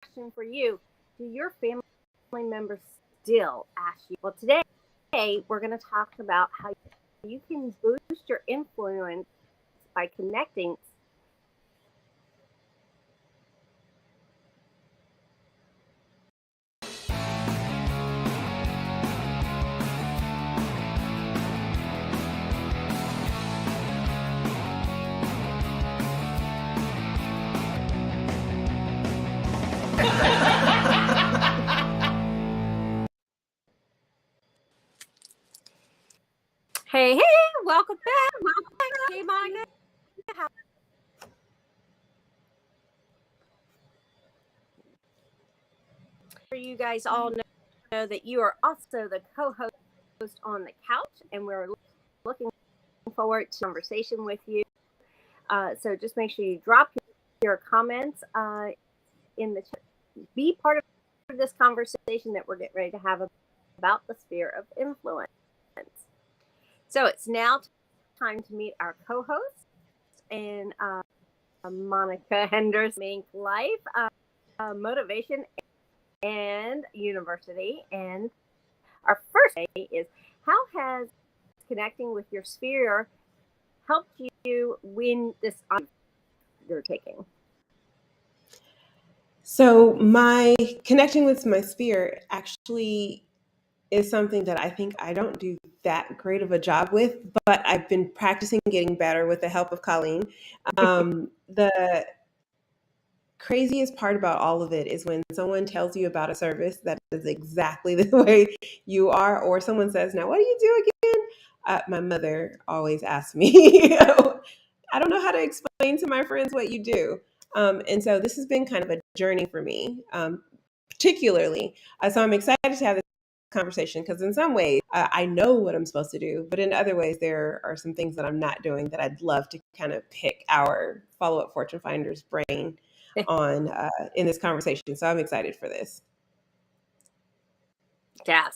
question for you. Do your family members still ask you? Well, today we're going to talk about how you can boost your influence by connecting. Hey, welcome back. Hey, Monica. You guys all know that you are also the co-host on the couch, and we're looking forward to conversation with you. So just make sure you drop your comments in the chat. Be part of this conversation that we're getting ready to have about the sphere of influence. So it's now time to meet our co-hosts, and Monica Henderson, MinkLife, Motivation and University. And our first day is, how has connecting with your sphere helped you win this you're taking? So my connecting with my sphere actually is something that I think I don't do that great of a job with, but I've been practicing getting better with the help of Colleen. The craziest part about all of it is when someone tells you about a service that is exactly the way you are, or someone says, "Now, what do you do again?" My mother always asks me, I don't know how to explain to my friends what you do. And so this has been kind of a journey for me, particularly. So I'm excited to have this conversation because in some ways I know what I'm supposed to do, but in other ways there are some things that I'm not doing that I'd love to kind of pick our follow-up Fortune Finders brain on in this conversation. So I'm excited for this. Yeah.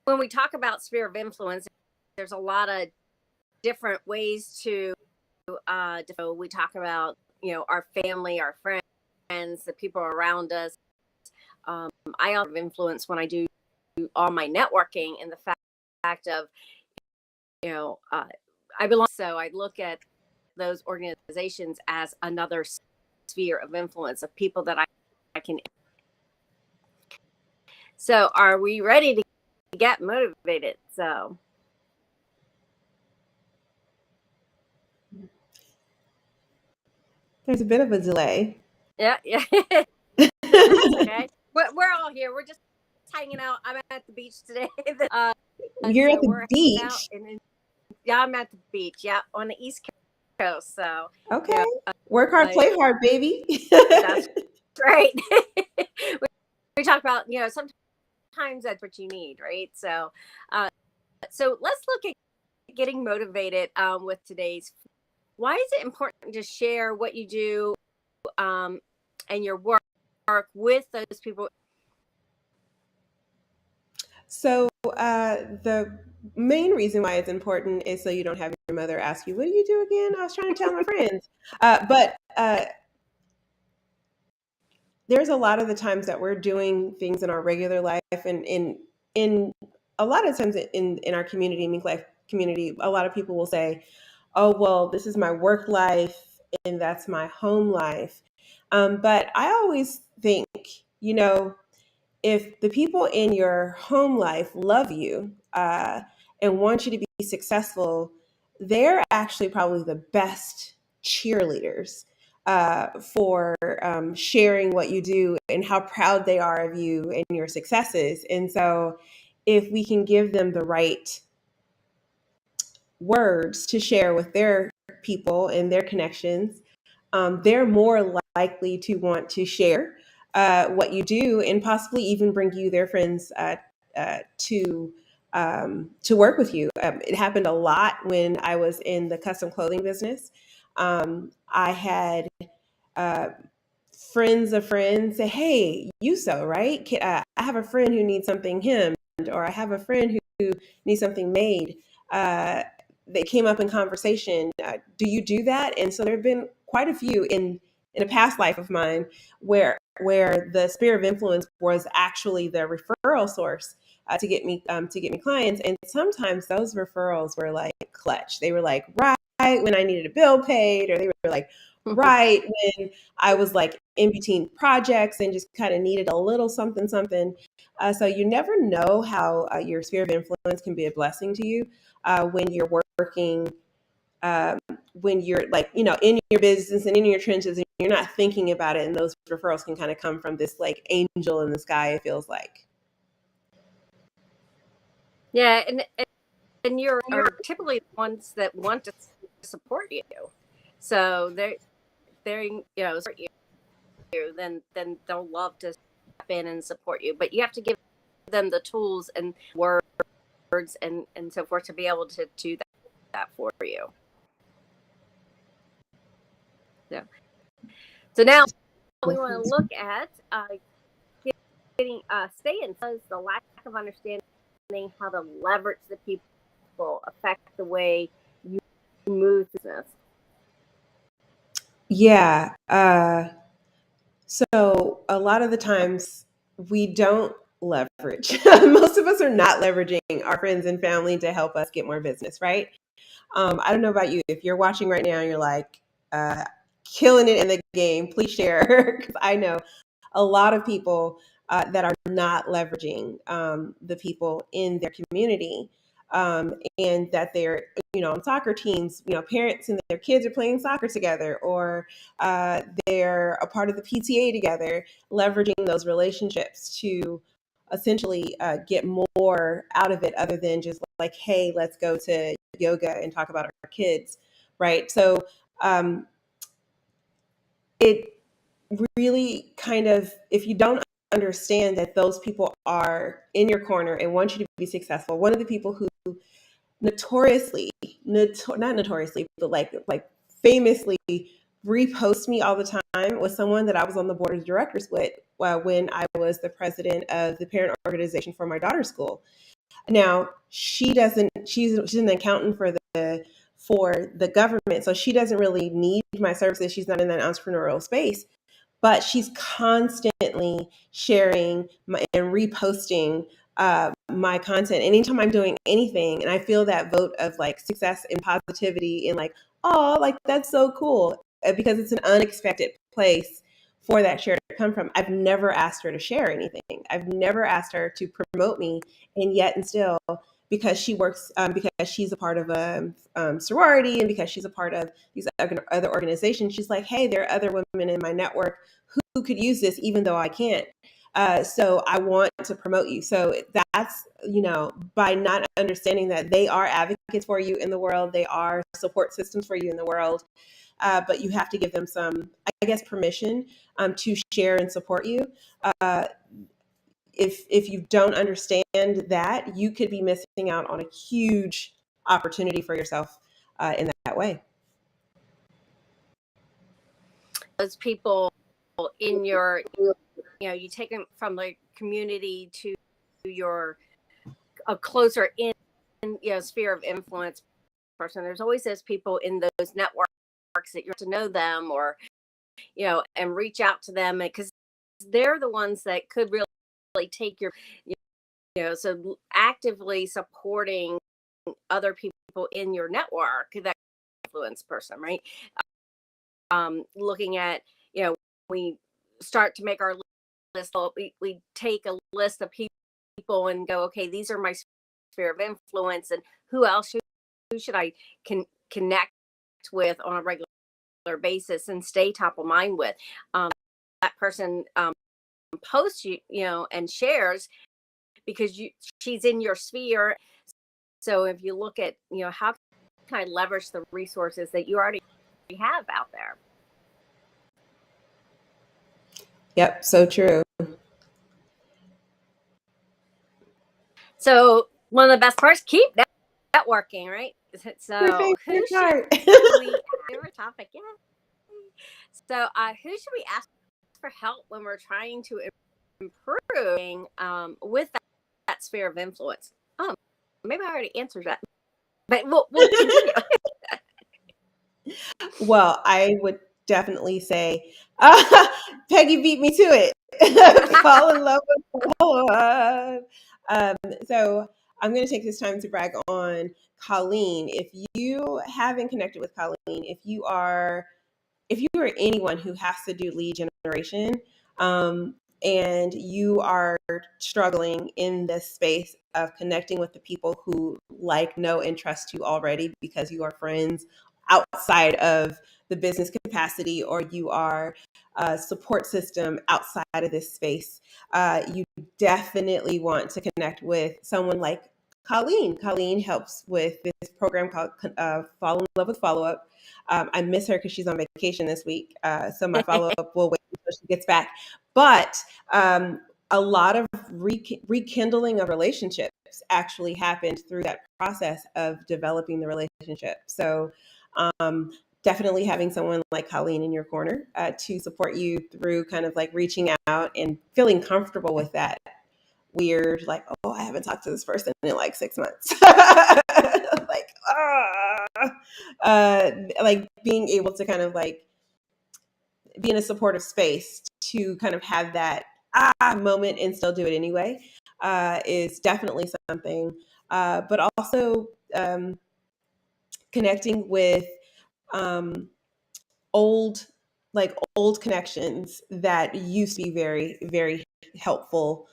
When we talk about sphere of influence, there's a lot of different ways to we talk about, our family, our friends, the people around us. I also have influence when I do all my networking, and the fact of, I belong. So I look at those organizations as another sphere of influence of people that I can. So are we ready to get motivated? So there's a bit of a delay. Yeah. Okay. We're all here. We're just hanging out. I'm at the beach today. You're at the beach? Yeah, I'm at the beach. Yeah, on the East Coast. So okay, work hard, play hard, baby. That's right. we talk about, sometimes that's what you need, right? So, so let's look at getting motivated with today's. Why is it important to share what you do and your work with those people? So the main reason why it's important is so you don't have your mother ask you, "What do you do again?" I was trying to tell my friends. But there's a lot of the times that we're doing things in our regular life, and in a lot of times in our community, MinkLife community, a lot of people will say, "Oh, well, this is my work life and that's my home life." But I always think, if the people in your home life love you and want you to be successful, they're actually probably the best cheerleaders for sharing what you do and how proud they are of you and your successes. And so if we can give them the right words to share with their people and their connections, they're more likely to want to share what you do and possibly even bring you their friends to work with you. It happened a lot when I was in the custom clothing business. I had friends of friends say, "Hey, you sew, right? I have a friend who needs something hemmed, or I have a friend who needs something made." They came up in conversation. Do you do that? And so there have been quite a few in a past life of mine where where the sphere of influence was actually the referral source to get me clients. And sometimes those referrals were like clutch. They were like right when I needed a bill paid, or they were like right when I was like in between projects and just kind of needed a little something. So you never know how your sphere of influence can be a blessing to you when you're working, when you're like, in your business and in your trenches, and you're not thinking about it. And those referrals can kind of come from this like angel in the sky, it feels like. Yeah. And you're typically the ones that want to support you. So they're support you, then they'll love to step in and support you. But you have to give them the tools and words and so forth to be able to do that for you. So now we want to look at getting staying. So the lack of understanding how to leverage the people affect the way you move business. Yeah. So a lot of the times we don't leverage. Most of us are not leveraging our friends and family to help us get more business, right? I don't know about you. If you're watching right now and you're like, killing it in the game, please share. Because I know a lot of people that are not leveraging the people in their community, and that they're, on soccer teams, parents and their kids are playing soccer together, or they're a part of the PTA together, leveraging those relationships to essentially get more out of it, other than just like, hey, let's go to yoga and talk about our kids, right? So it really kind of, if you don't understand that those people are in your corner and want you to be successful. One of the people who not notoriously, but like famously repost me all the time was someone that I was on the board of directors with when I was the president of the parent organization for my daughter's school. Now she's an accountant for the government, so she doesn't really need my services. She's not in that entrepreneurial space, but she's constantly sharing and reposting my content anytime I'm doing anything. And I feel that vote of like success and positivity and like, oh, like that's so cool, because it's an unexpected place for that share to come from. I've never asked her to share anything. I've never asked her to promote me. And yet and still, because she works, because she's a part of a sorority, and because she's a part of these other organizations, she's like, hey, there are other women in my network who could use this, even though I can't. So I want to promote you. So that's, by not understanding that they are advocates for you in the world, they are support systems for you in the world. But you have to give them some, I guess, permission to share and support you. If you don't understand that, you could be missing out on a huge opportunity for yourself in that way. Those people in your, you take them from the community to a closer in, sphere of influence person. There's always those people in those networks that you have to know them, or, and reach out to them, because they're the ones that could really take your, so actively supporting other people in your network, that influence person, right? Looking at, we start to make our list. We take a list of people and go, okay, these are my sphere of influence, and who should I connect with on a regular basis and stay top of mind with. That person posts and shares because she's in your sphere. So if you look at, how can I leverage the resources that you already have out there? Yep, so true. So one of the best parts, keep networking, right? So who should we favorite topic? Yeah. So who should we ask for help when we're trying to improve with that sphere of influence? Oh, maybe I already answered that, but we'll continue. Well, I would definitely say, Peggy beat me to it. Fall in love with follow-up. So I'm going to take this time to brag on Colleen. If you haven't connected with Colleen, if you are anyone who has to do lead generation, and you are struggling in this space of connecting with the people who like, know, and trust you already because you are friends outside of the business capacity, or you are a support system outside of this space, you definitely want to connect with someone like Colleen. Colleen helps with this program called Fall in Love with Follow-Up. I miss her because she's on vacation this week. So my follow-up will wait until she gets back. But a lot of rekindling of relationships actually happened through that process of developing the relationship. So definitely having someone like Colleen in your corner to support you through kind of like reaching out and feeling comfortable with that weird, like, oh, I haven't talked to this person in like 6 months. Like being able to kind of like be in a supportive space to kind of have that moment and still do it anyway is definitely something. But also connecting with old connections that used to be very, very helpful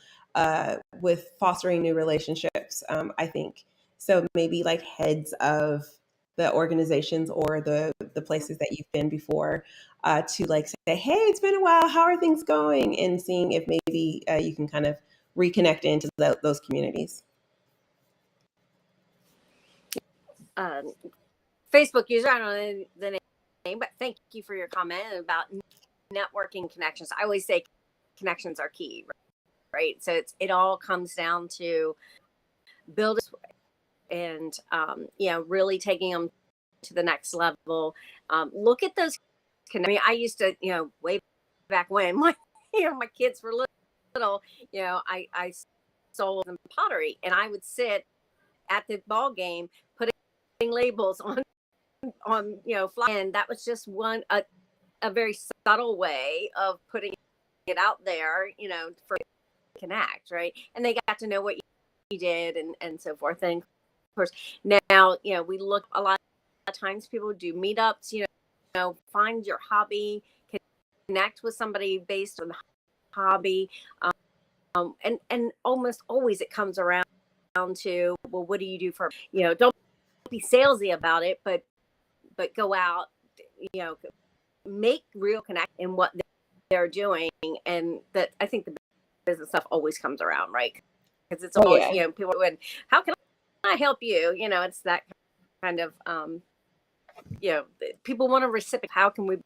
with fostering new relationships. I think so. Maybe like heads of the organizations or the places that you've been before, to like say, hey, it's been a while. How are things going? And seeing if maybe you can kind of reconnect into those communities. Facebook user, I don't know the name, but thank you for your comment about networking connections. I always say connections are key, right? So it all comes down to build and really taking them to the next level. Look at those. I mean, I used to, way back when my my kids were little, I sold them pottery, and I would sit at the ball game putting labels on fly, and that was just a very subtle way of putting it out there, for connect, right? And they got to know what you did and so forth. And of course, now, we look a lot of times people do meetups, find your hobby, connect with somebody based on the hobby. And almost always it comes around to, well, what do you do for, don't be salesy about it, but go out, make real connect in what they're doing. And that, I think the business stuff always comes around, right? Because it's always, people would, how can I help you? It's that kind of, people want to reciprocate. How can we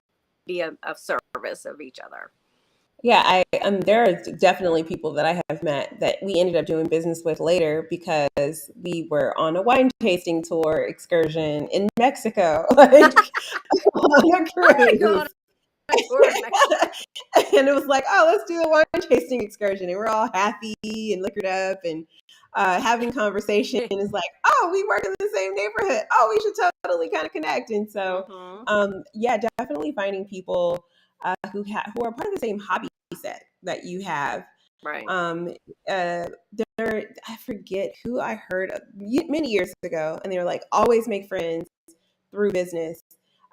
be of service of each other? Yeah, there are definitely people that I have met that we ended up doing business with later because we were on a wine tasting tour excursion in Mexico, like on a cruise. And it was like, oh, let's do a wine tasting excursion. And we're all happy and liquored up and having conversation. And it's like, oh, we work in the same neighborhood. Oh, we should totally kind of connect. And so, yeah, definitely finding people who are part of the same hobby set that you have. Right. I forget who I heard many years ago, and they were like, always make friends through business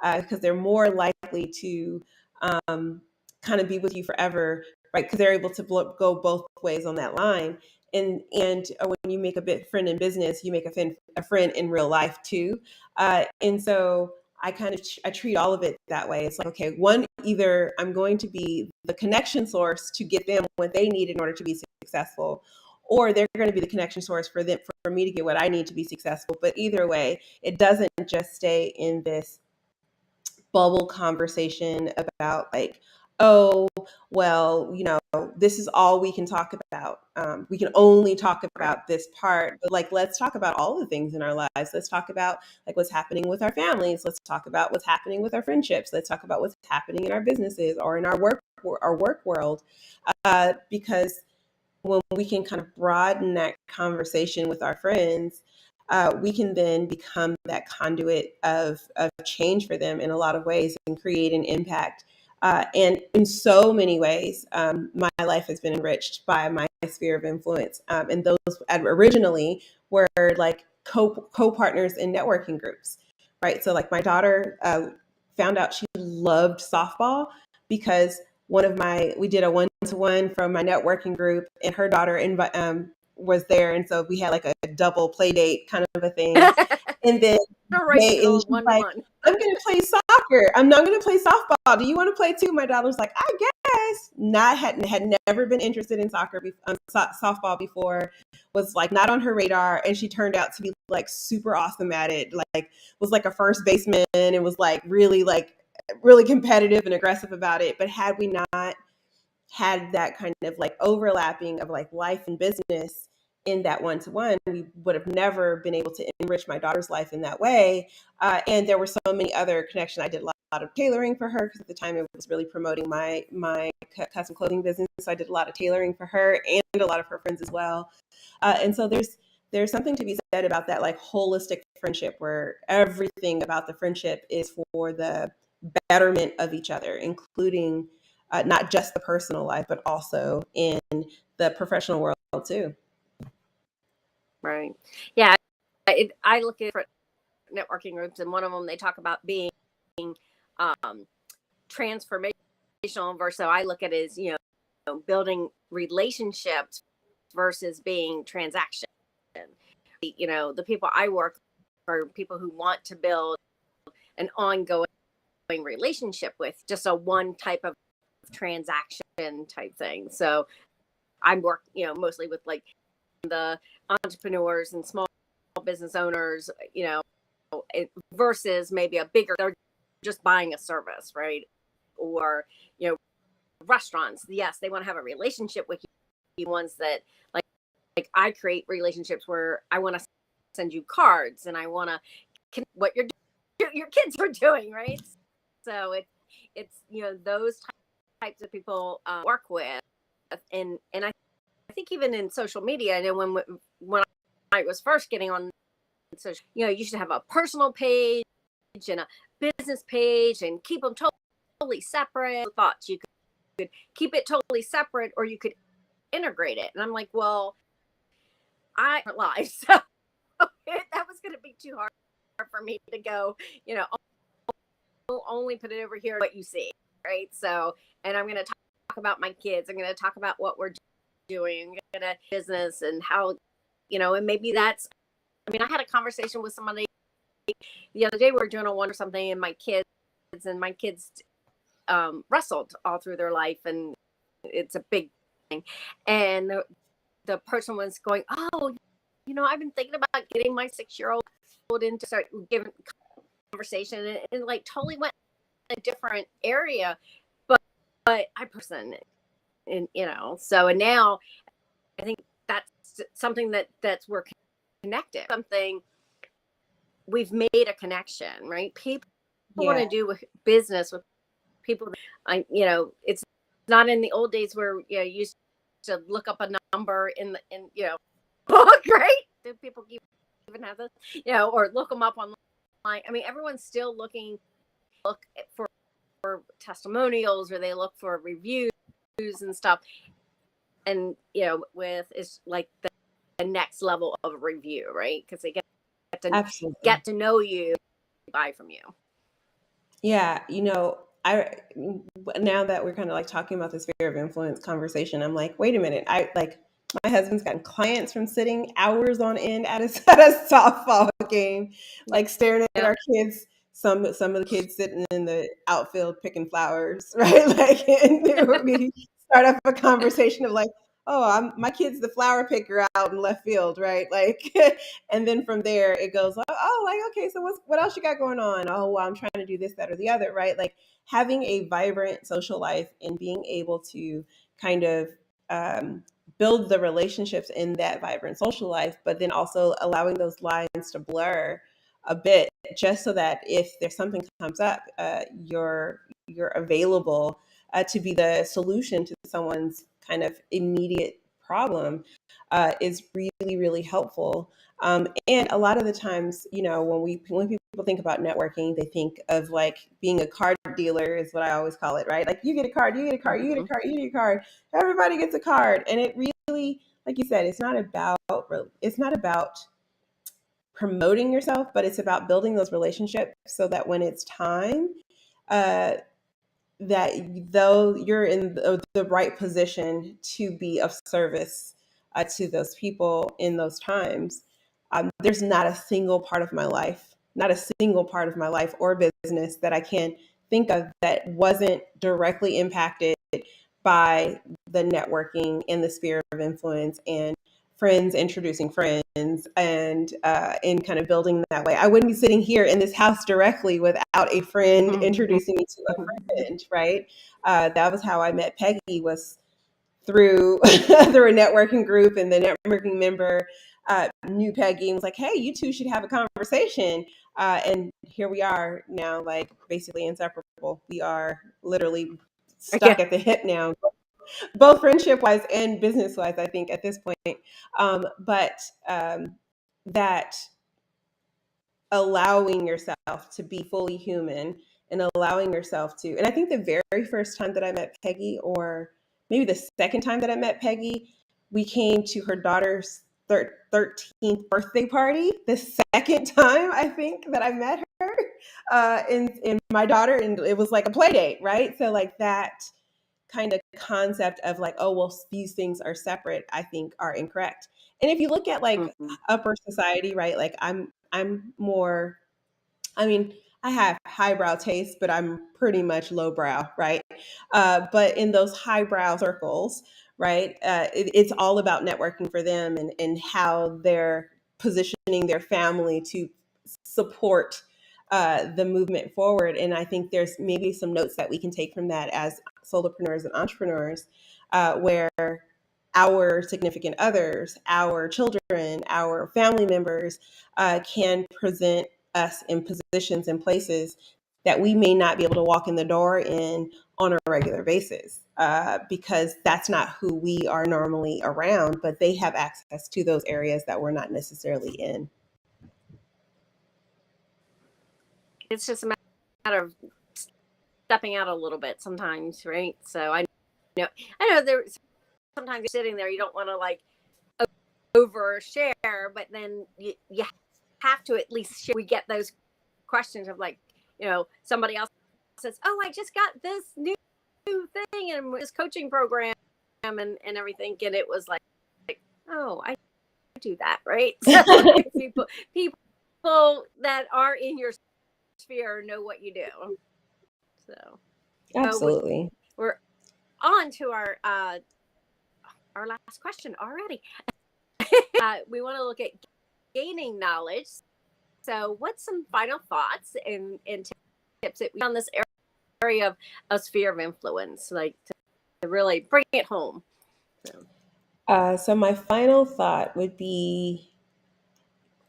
because they're more likely to kind of be with you forever, right? Because they're able to go both ways on that line. And when you make a friend in business, you make a friend in real life too. And so I treat all of it that way. It's like, okay, either I'm going to be the connection source to get them what they need in order to be successful, or they're going to be the connection source for me to get what I need to be successful. But either way, it doesn't just stay in this bubble conversation about like, oh, well, this is all we can talk about. We can only talk about this part, but like, let's talk about all the things in our lives. Let's talk about like what's happening with our families. Let's talk about what's happening with our friendships. Let's talk about what's happening in our businesses or in our work world. Because when we can kind of broaden that conversation with our friends, we can then become that conduit of change for them in a lot of ways and create an impact. And in so many ways, my life has been enriched by my sphere of influence. And those originally were like co-partners in networking groups, right? So like my daughter found out she loved softball because we did a one-to-one from my networking group, and her daughter was there, and so we had like a double play date kind of a thing. And then Original she's like, one-to-one. I'm gonna play soccer. I'm not gonna play softball. Do you want to play too? My daughter was like, I guess. Not had never been interested in softball before. Was like not on her radar, and she turned out to be like super awesome at it. Like was like a first baseman and was like really competitive and aggressive about it. But had we not had that kind of like overlapping of like life and business in that one-to-one, we would have never been able to enrich my daughter's life in that way. And there were so many other connections. I did a lot of tailoring for her because at the time it was really promoting my custom clothing business. So I did a lot of tailoring for her and a lot of her friends as well. And so there's something to be said about that like holistic friendship where everything about the friendship is for the betterment of each other, including not just the personal life, but also in the professional world too. Right. Yeah. I look at networking groups, and one of them, they talk about being transformational versus, so I look at it as, building relationships versus being transaction. The people I work with are people who want to build an ongoing relationship with, just a one type of transaction type thing. So I work, mostly with like the entrepreneurs and small business owners, versus maybe they're just buying a service, right? Or, restaurants. Yes, they want to have a relationship with you. Ones that like I create relationships where I want to send you cards and I want to what your kids are doing, right? So it's those types of people work with, and I think even in social media, I know when I was first getting on social, you should have a personal page and a business page and keep them totally separate. Thoughts you could keep it totally separate, or you could integrate it. And I'm like, well, I live, so that was going to be too hard for me to go, only put it over here, what you see, right? So, and I'm going to talk about my kids. I'm going to talk about what we're doing, I'm going to business and how, and maybe that's, I had a conversation with somebody the other day. We were doing a one or something, and my kids wrestled all through their life, and it's a big thing. And the person was going, oh, I've been thinking about getting my 6-year-old into start giving conversation, and like totally went in a different area, but I person, and so, and now I think that's something that's we're connected. Something we've made a connection, right? People want to do business with people. It's not in the old days where you used to look up a number in book, right? Do people even have this? Or look them up online. Everyone's still look for testimonials, or they look for reviews and stuff. And with it's like the next level of a review, right? Because they get to know you, buy from you. Yeah, now that we're kind of like talking about this sphere of influence conversation, I'm like, wait a minute, my husband's gotten clients from sitting hours on end at a softball game, like staring at our kids. Some of the kids sitting in the outfield picking flowers, right? Like, and we start up a conversation of like, oh, my kid's the flower picker out in left field, right? Like, and then from there it goes, okay, so what else you got going on? Oh, well, I'm trying to do this, that, or the other, right? Like having a vibrant social life and being able to kind of build the relationships in that vibrant social life, but then also allowing those lines to blur a bit, just so that if there's something comes up, you're available to be the solution to someone's kind of immediate problem is really, really helpful. And a lot of the times, when people think about networking, they think of like being a card dealer is what I always call it, right? Like you get a card, you get a card, you get a card, you get a card. Everybody gets a card, and it really, like you said, it's not about promoting yourself, but it's about building those relationships so that when it's time, uh, that though you're in the right position to be of service to those people in those times, there's not a single part of my life or business that I can think of that wasn't directly impacted by the networking and the sphere of influence and friends introducing friends and in kind of building that way. I wouldn't be sitting here in this house directly without a friend introducing me to a friend, right? That was how I met Peggy, was through through a networking group, and the networking member knew Peggy and was like, "Hey, you two should have a conversation." And here we are now, like basically inseparable. We are literally stuck at the hip now, both friendship wise and business wise, I think, at this point. But that allowing yourself to be fully human and allowing yourself to, and I think the very first time that I met Peggy, or maybe the second time that I met Peggy, we came to her daughter's 13th birthday party. The second time I think that I met her in my daughter, and it was like a play date, right? So like that kind of concept of like, oh, well, these things are separate, I think are incorrect. And if you look at like upper society, right? Like I'm more, I mean, I have highbrow taste, but I'm pretty much lowbrow, right? But in those highbrow circles, right, it's all about networking for them, and how they're positioning their family to support the movement forward. And I think there's maybe some notes that we can take from that as solopreneurs and entrepreneurs, where our significant others, our children, our family members can present us in positions and places that we may not be able to walk in the door in on a regular basis, because that's not who we are normally around, but they have access to those areas that we're not necessarily in. It's just a matter of stepping out a little bit sometimes, right? So I know there's sometimes you're sitting there, you don't want to like overshare, but then you have to at least share. We get those questions of like, somebody else says, "Oh, I just got this new thing and this coaching program and everything," and it was like, "Oh, I do that," right? So people that are in your sphere know what you do. So absolutely, we're on to our last question already. We want to look at gaining knowledge. So what's some final thoughts and tips that we on this area of sphere of influence, like to really bring it home? So my final thought would be,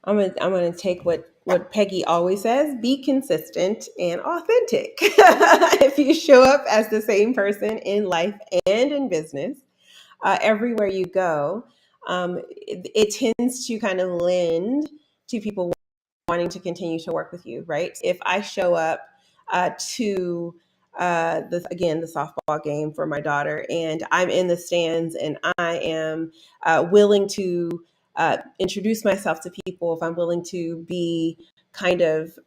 I'm gonna take what Peggy always says: be consistent and authentic. If you show up as the same person in life and in business, everywhere you go, it tends to kind of lend to people wanting to continue to work with you, right? If I show up to the softball game for my daughter, and I'm in the stands, and I am willing to introduce myself to people, if I'm willing to be kind of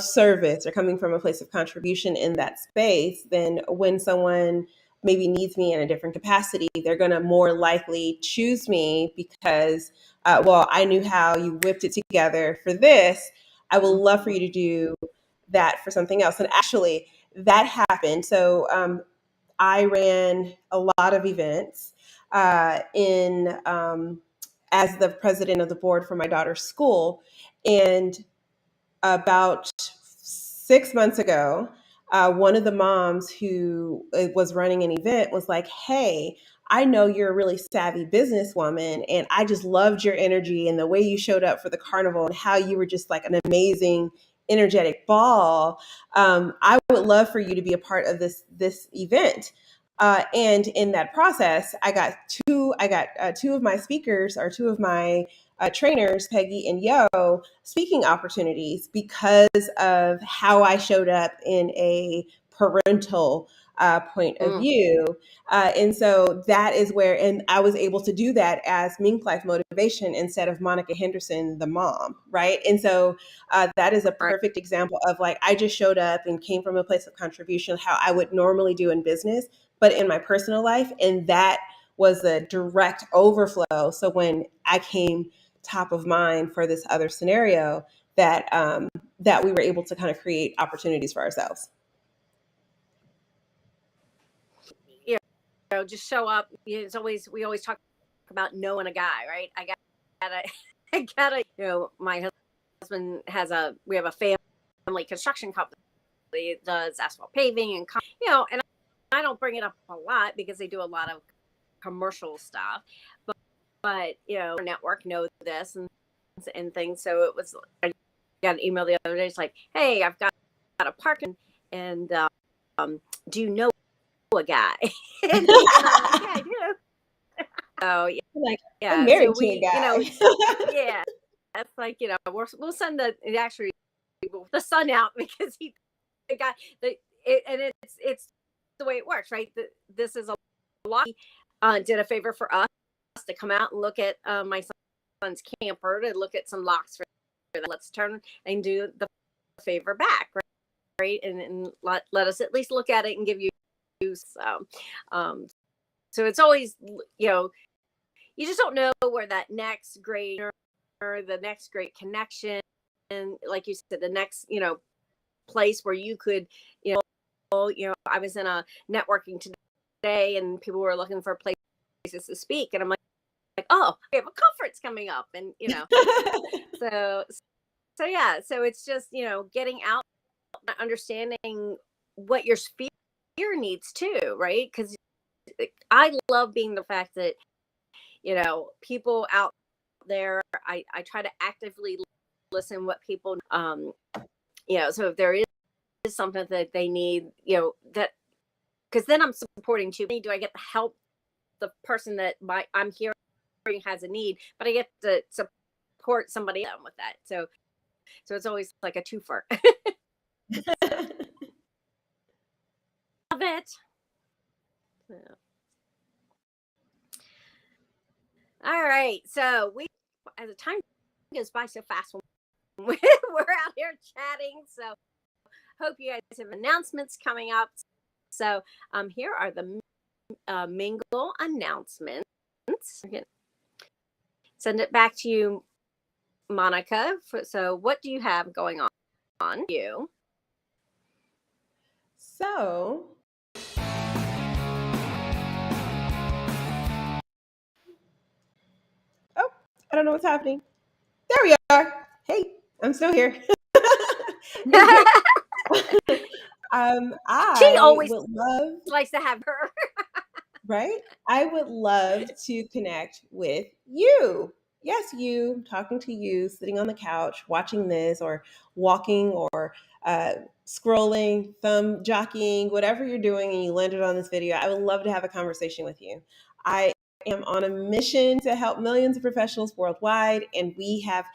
service or coming from a place of contribution in that space, then when someone maybe needs me in a different capacity, they're going to more likely choose me because, well, I knew how you whipped it together for this. I would love for you to do that for something else. And actually, that happened. So I ran a lot of events in as the president of the board for my daughter's school. And about 6 months ago, one of the moms who was running an event was like, "Hey, I know you're a really savvy businesswoman, and I just loved your energy and the way you showed up for the carnival and how you were just like an amazing, energetic ball. I would love for you to be a part of this event." And in that process, I got two of my speakers, or two of my trainers, Peggy and Yo, speaking opportunities because of how I showed up in a parental point of view. And so that is where, and I was able to do that as MinkLife Motivation instead of Monica Henderson, the mom, right? And so that is a perfect example of, like, I just showed up and came from a place of contribution, how I would normally do in business, but in my personal life. And that was a direct overflow. So when I came top of mind for this other scenario, that that we were able to kind of create opportunities for ourselves. You know, just show up. It's always, we always talk about knowing a guy, right? I gotta, you know, my husband we have a family construction company that does asphalt paving and, you know, and I don't bring it up a lot because they do a lot of commercial stuff, but you know, our network knows this and things. So it was, I got an email the other day. It's like, hey, I've got a parking, and do you know a guy? and I'm like, yeah, I do. Oh yeah, Like, yeah. I'm married So to a guy. you know, yeah, that's like, you know, we'll send the son out because the guy, and it's the way it works, right? This is a lot. Did a favor for us to come out and look at my son's camper, to look at some locks for them. Let's turn and do the favor back, right? And let us at least look at it and give you. So it's always, you know, you just don't know where that next great, or the next great connection, and like you said, the next, you know, place where you could, you know, I was in a networking today and people were looking for places to speak, and I'm like, oh, we have a conference coming up, and you know, so yeah, so it's just, you know, getting out, understanding what your sphere needs too, right? Because I love being the fact that, you know, people out there, I try to actively listen what people, you know, so if there is something that they need, you know, that, because then I'm supporting too. Do I get the help, the person that I'm hearing has a need, but I get to support somebody else with that. So it's always like a twofer. Love it. Yeah. All right. So as the time goes by so fast when we're out here chatting. So hope you guys have announcements coming up. So here are the Mingle announcements. Send it back to you, Monica. So what do you have going on you? So I don't know what's happening. There we are. Hey, I'm still here. She I always would love, likes to have her. right? I would love to connect with you. Yes, you, talking to you, sitting on the couch, watching this, or walking, or scrolling, thumb jockeying, whatever you're doing, and you landed on this video. I would love to have a conversation with you. I am on a mission to help millions of professionals worldwide, and we have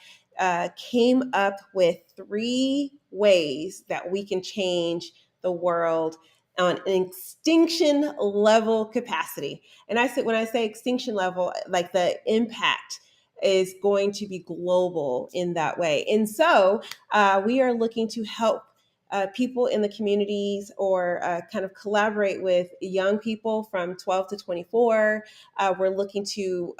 came up with 3 ways that we can change the world on an extinction level capacity. And when I say extinction level, like the impact is going to be global in that way. And so we are looking to help people in the communities, or kind of collaborate with young people from 12 to 24. We're looking to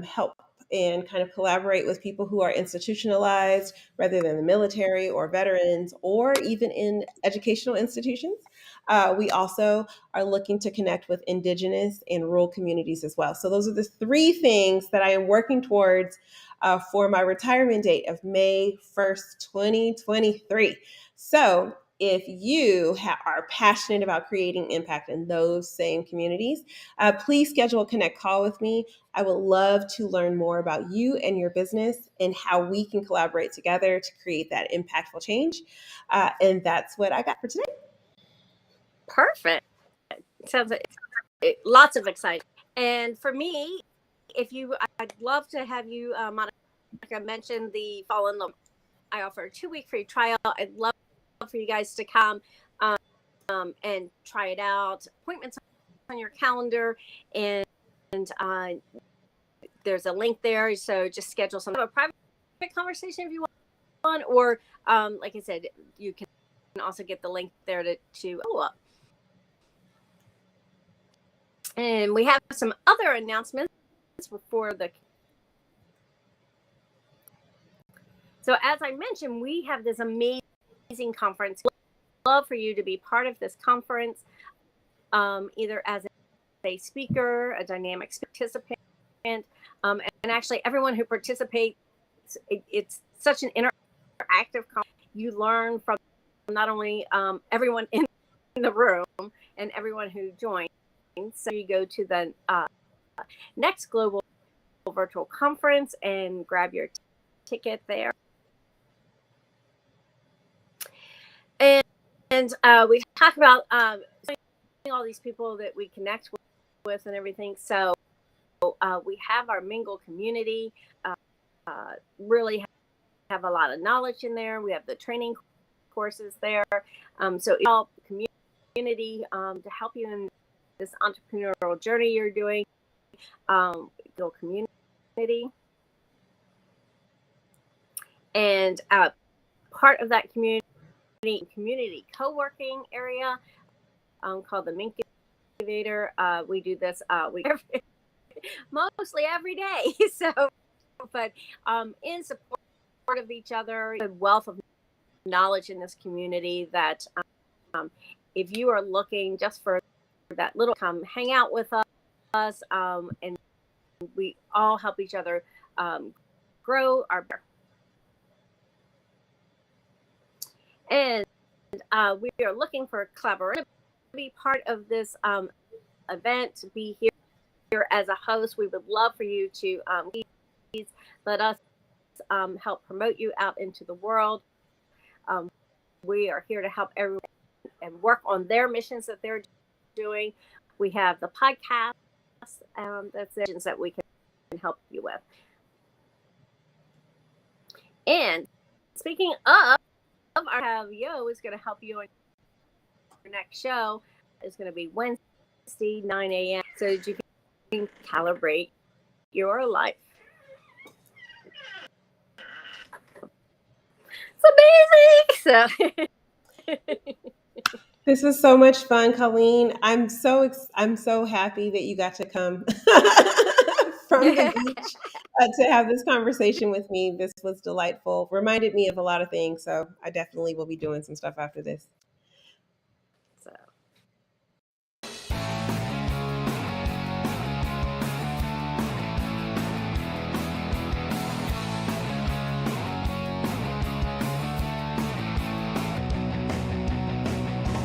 help and kind of collaborate with people who are institutionalized rather than the military or veterans, or even in educational institutions. We also are looking to connect with indigenous and rural communities as well. So those are the 3 things that I am working towards for my retirement date of May 1st, 2023. So if you are passionate about creating impact in those same communities, please schedule a Connect call with me. I would love to learn more about you and your business and how we can collaborate together to create that impactful change. And that's what I got for today. Perfect. Sounds like lots of exciting. And for me, I'd love to have you, Monica, mention the Fall in Love. I offer a 2-week free trial. I'd love for you guys to come and try it out. Appointments on your calendar, and there's a link there. So just schedule some a private conversation if you want, or like I said, you can also get the link there to follow up. And we have some other announcements before the. So as I mentioned, we have this amazing conference. We'd love for you to be part of this conference, either as a speaker, a dynamic participant, and actually everyone who participates. It's such an interactive conference. You learn from not only everyone in the room and everyone who joins. So you go to the next global virtual conference and grab your ticket there. And we talk about all these people that we connect with and everything. So we have our Mingle community. Really have a lot of knowledge in there. We have the training courses there. So it's all community to help you in this entrepreneurial journey you're doing. Your community. And part of that community co-working area called the MinkLife. We do this mostly every day. So, but in support of each other, a wealth of knowledge in this community that if you are looking just for that little, come hang out with us, and we all help each other grow our. And we are looking for collaboration to be part of this event, to be here as a host. We would love for you to please let us help promote you out into the world. We are here to help everyone and work on their missions that they're doing. We have the podcast that's the missions that we can help you with. And speaking of, I have Yo is going to help you on your next show. It's going to be Wednesday, 9 a.m. so that you can calibrate your life. It's amazing. So this was so much fun, Colleen. I'm so happy that you got to come from the beach to have this conversation with me. This was delightful. Reminded me of a lot of things, so I definitely will be doing some stuff after this.